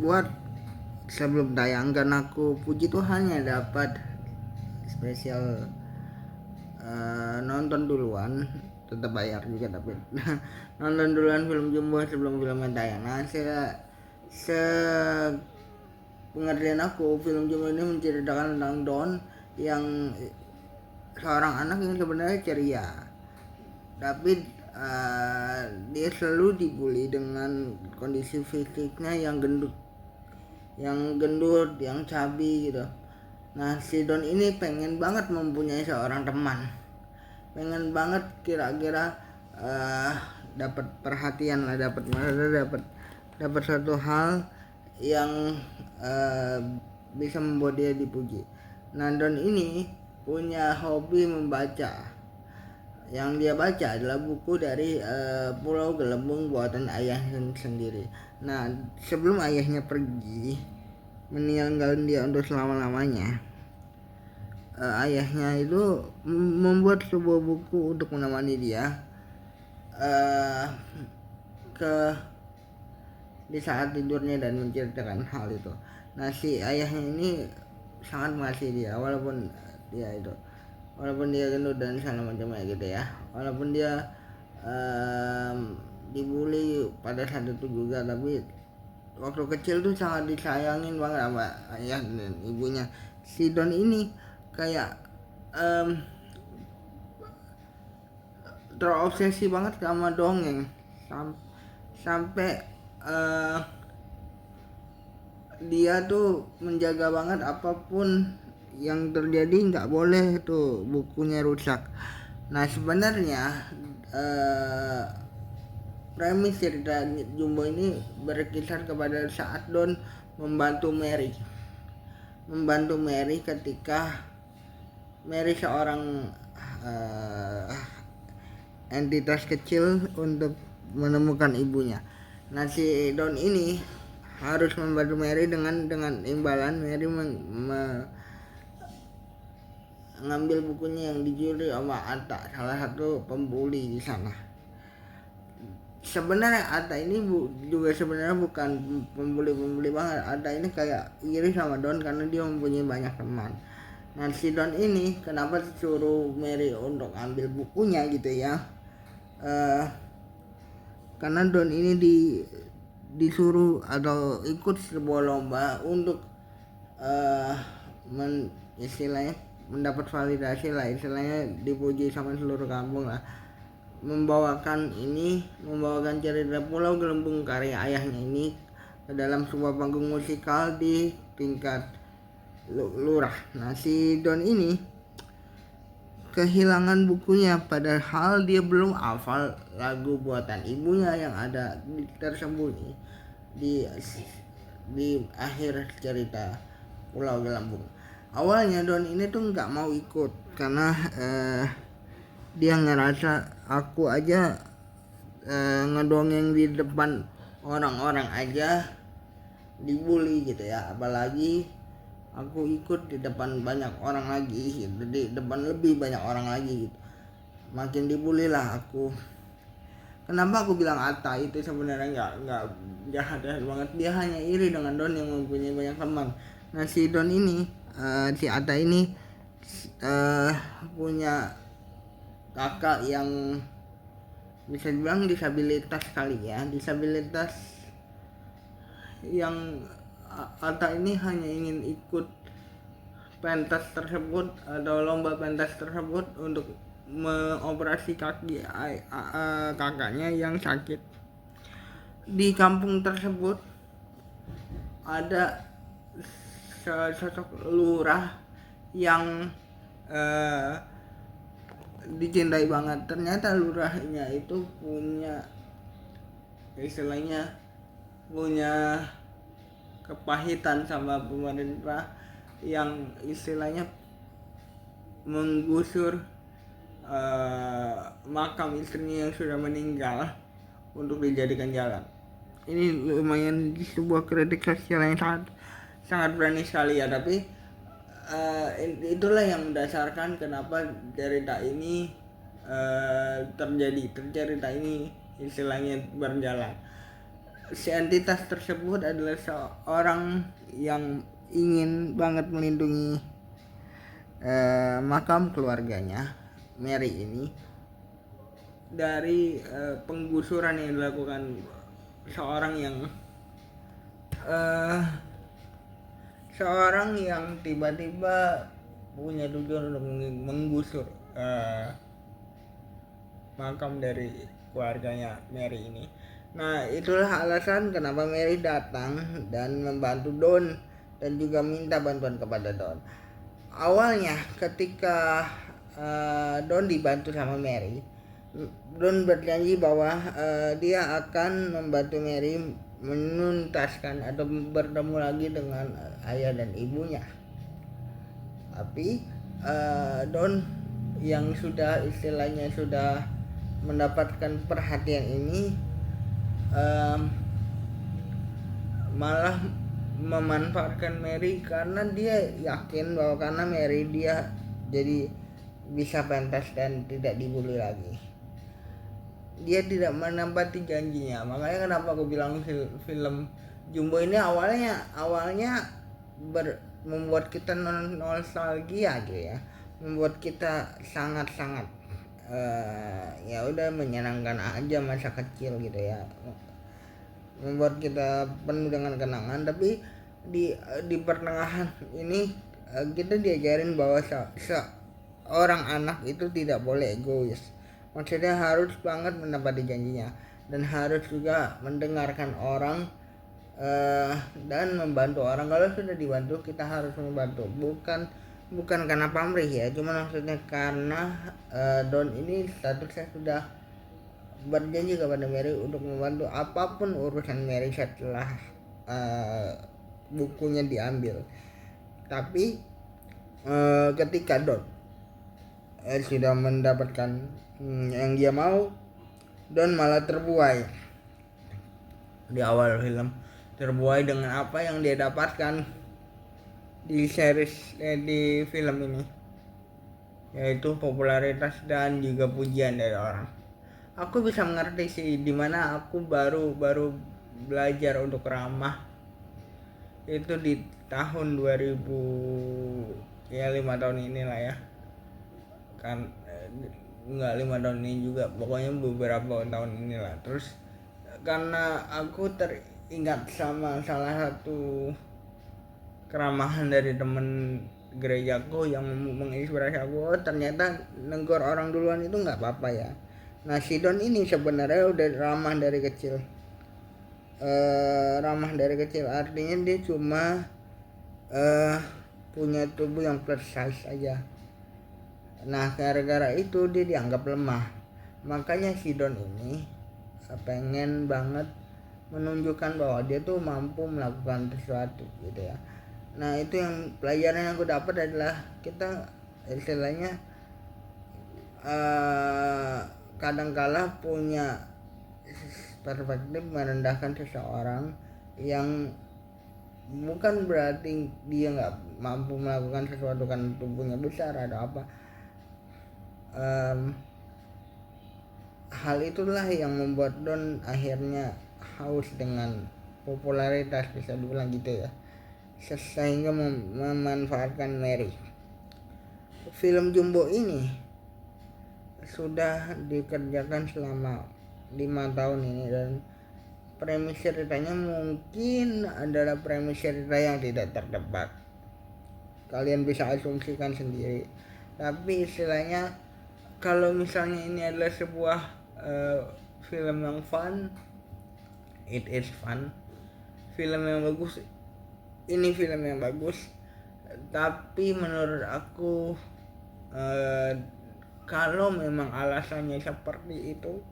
buat sebelum tayang, karena aku puji Tuhannya dapat spesial nonton duluan, tetap bayar juga tapi nonton duluan film Jumbo sebelum filmnya tayang. Nah, se pengertian aku, film Jumbo ini menceritakan tentang Don yang seorang anak yang sebenarnya ceria, tapi dia selalu dibully dengan kondisi fisiknya yang gendut, yang cabi gitu. Nah, si Don ini pengen banget mempunyai seorang teman, pengen banget kira-kira dapat perhatian lah, dapat satu hal yang bisa membuat dia dipuji. Nah, Don ini punya hobi membaca. Yang dia baca adalah buku dari Pulau Gelembung buatan ayahnya sendiri. Nah, sebelum ayahnya pergi meninggalkan dia untuk selama-lamanya, ayahnya itu membuat sebuah buku untuk menemani dia ke di saat tidurnya dan menceritakan hal itu. Nah, si ayahnya ini sangat mengasihi dia walaupun dia gendut dan segala macamnya gitu ya, walaupun dia dibully pada saat itu juga, tapi waktu kecil tuh sangat disayangin banget sama ayah dan ibunya. Si Don ini kayak terobsesi banget sama dongeng sampai dia tuh menjaga banget apapun yang terjadi, nggak boleh tuh bukunya rusak. Nah, sebenarnya premis cerita Jumbo ini berkisar kepada saat Don membantu Mary ketika Mary seorang entitas kecil untuk menemukan ibunya. Nah, si Don ini harus membantu Mary dengan imbalan Mary mengambil bukunya yang dicuri sama Atta, salah satu pembuli di sana. Sebenarnya Atta ini juga sebenarnya bukan pembuli banget. Atta ini kayak iri sama Don karena dia mempunyai banyak teman. Nah, si Don ini kenapa suruh Mary untuk ambil bukunya gitu ya, karena Don ini disuruh atau ikut sebuah lomba untuk istilahnya mendapat validasi lah, istilahnya dipuji sama seluruh kampung lah, membawakan cerita Pulau Gelembung karya ayahnya ini ke dalam sebuah panggung musikal di tingkat lurah. Nah, si Don ini kehilangan bukunya padahal dia belum hafal lagu buatan ibunya yang ada tersembunyi di akhir cerita Pulau Gelembung. Awalnya Don ini tuh nggak mau ikut karena dia ngerasa aku aja ngedongeng di depan orang-orang aja dibully gitu ya, apalagi aku ikut di depan banyak orang lagi gitu, di depan lebih banyak orang lagi gitu, makin dibully lah aku. Kenapa aku bilang Atta itu sebenarnya nggak jahat banget, dia hanya iri dengan Don yang mempunyai banyak teman. Nah, si Don ini si Atta ini punya kakak yang bisa dibilang disabilitas kali ya, disabilitas yang Atta ini hanya ingin ikut pentas tersebut atau lomba pentas tersebut untuk mengoperasi kaki kakaknya yang sakit. Di kampung tersebut ada sosok lurah yang dicintai banget. Ternyata lurahnya itu punya kepahitan sama pemerintah yang istilahnya menggusur makam istrinya yang sudah meninggal untuk dijadikan jalan. Ini lumayan sebuah kritik sosial yang sangat berani sekali ya, tapi itulah yang mendasarkan kenapa cerita ini cerita ini istilahnya berjalan. si entitas tersebut adalah seorang yang ingin banget melindungi makam keluarganya Mary ini dari penggusuran yang dilakukan eh, seorang yang tiba-tiba punya tujuan untuk menggusur makam dari keluarganya Mary ini. Nah, itulah alasan kenapa Mary datang dan membantu Don dan juga minta bantuan kepada Don. Awalnya ketika Don dibantu sama Mary, Don berjanji bahwa dia akan membantu Mary menuntaskan atau bertemu lagi dengan ayah dan ibunya. Tapi Don yang sudah istilahnya sudah mendapatkan perhatian ini malah memanfaatkan Mary karena dia yakin bahwa karena Mary dia jadi bisa pentas dan tidak dibully lagi. Dia tidak menepati janjinya. Makanya kenapa aku bilang film Jumbo ini awalnya membuat kita nostalgia gitu ya, membuat kita sangat-sangat ya udah menyenangkan aja masa kecil gitu ya, membuat kita penuh dengan kenangan. Tapi di pertengahan ini kita diajarin bahwa seorang anak itu tidak boleh egois. Maksudnya harus banget menepati janjinya dan harus juga mendengarkan orang dan membantu orang. Kalau sudah dibantu kita harus membantu, bukan karena pamrih ya, cuma maksudnya karena Don ini statusnya sudah berjanji kepada Mary untuk membantu apapun urusan Mary setelah bukunya diambil. Tapi ketika Don sudah mendapatkan yang dia mau, Don malah terbuai di awal film, terbuai dengan apa yang dia dapatkan di di film ini, yaitu popularitas dan juga pujian dari orang. Aku bisa mengerti sih, dimana aku baru belajar untuk ramah itu di tahun 2000 ya, 5 tahun inilah ya kan, enggak 5 tahun ini juga, pokoknya beberapa tahun inilah. Terus karena aku teringat sama salah satu keramahan dari temen gerejaku yang menginspirasi aku, ternyata negor orang duluan itu nggak apa-apa ya. Nah, si Don ini sebenarnya udah ramah dari kecil. Ramah dari kecil artinya dia cuma punya tubuh yang plus size aja. Nah, gara-gara itu dia dianggap lemah. Makanya si Don ini pengen banget menunjukkan bahwa dia tuh mampu melakukan sesuatu gitu ya. Nah, itu yang pelajaran yang aku dapat adalah kita istilahnya kadangkala punya perspektif merendahkan seseorang yang bukan berarti dia nggak mampu melakukan sesuatu kan tubuhnya besar atau apa. Hal itulah yang membuat Don akhirnya haus dengan popularitas, bisa dibilang gitu ya, sehingga memanfaatkan Mary. Film Jumbo ini sudah dikerjakan selama 5 tahun ini, dan premis ceritanya mungkin adalah premis cerita yang tidak tertebak. Kalian bisa asumsikan sendiri. Tapi istilahnya kalau misalnya ini adalah sebuah film yang fun, it is fun. Film yang bagus, ini film yang bagus. Tapi menurut aku kalau memang alasannya seperti itu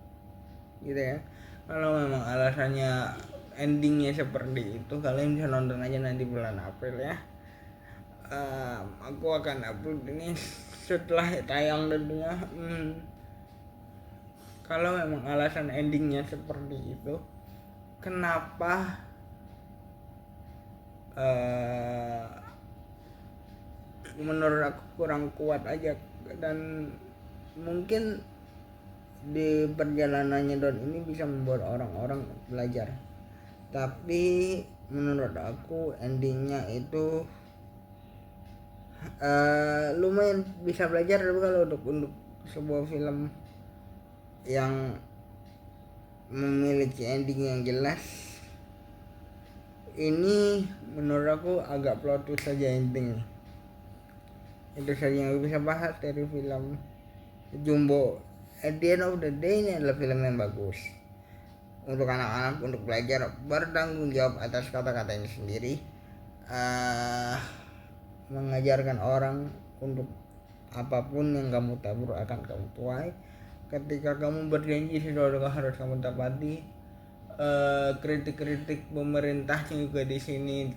gitu ya, kalau memang alasannya endingnya seperti itu, kalian bisa nonton aja nanti bulan April ya. Aku akan upload ini setelah tayang tentunya. Kalau memang alasan endingnya seperti itu, kenapa menurut aku kurang kuat aja. Dan mungkin di perjalanannya Don ini bisa membuat orang-orang belajar tapi menurut aku endingnya itu lumayan bisa belajar. Tapi kalau untuk sebuah film yang memiliki ending yang jelas, ini menurut aku agak plot twist saja endingnya. Itu saja yang bisa bahas dari film Jumbo. At the end of the day, ini adalah film yang bagus untuk anak-anak, untuk belajar bertanggung jawab atas kata-katanya sendiri, mengajarkan orang untuk apapun yang kamu tabur akan kamu tuai. Ketika kamu berjanji sesuatu harus kamu tepati. Kritik-kritik pemerintah juga di sini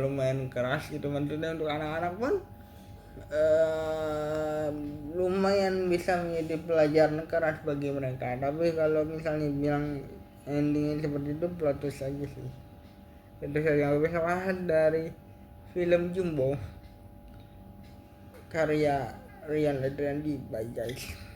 lumayan keras gitu, tentunya untuk anak-anak pun lumayan bisa menjadi pelajaran keras bagi mereka. Tapi kalau misalnya bilang endingnya seperti itu, plot twist aja sih. Itu saja yang bisa bahas dari film Jumbo karya Rian Adriandi. Bye guys.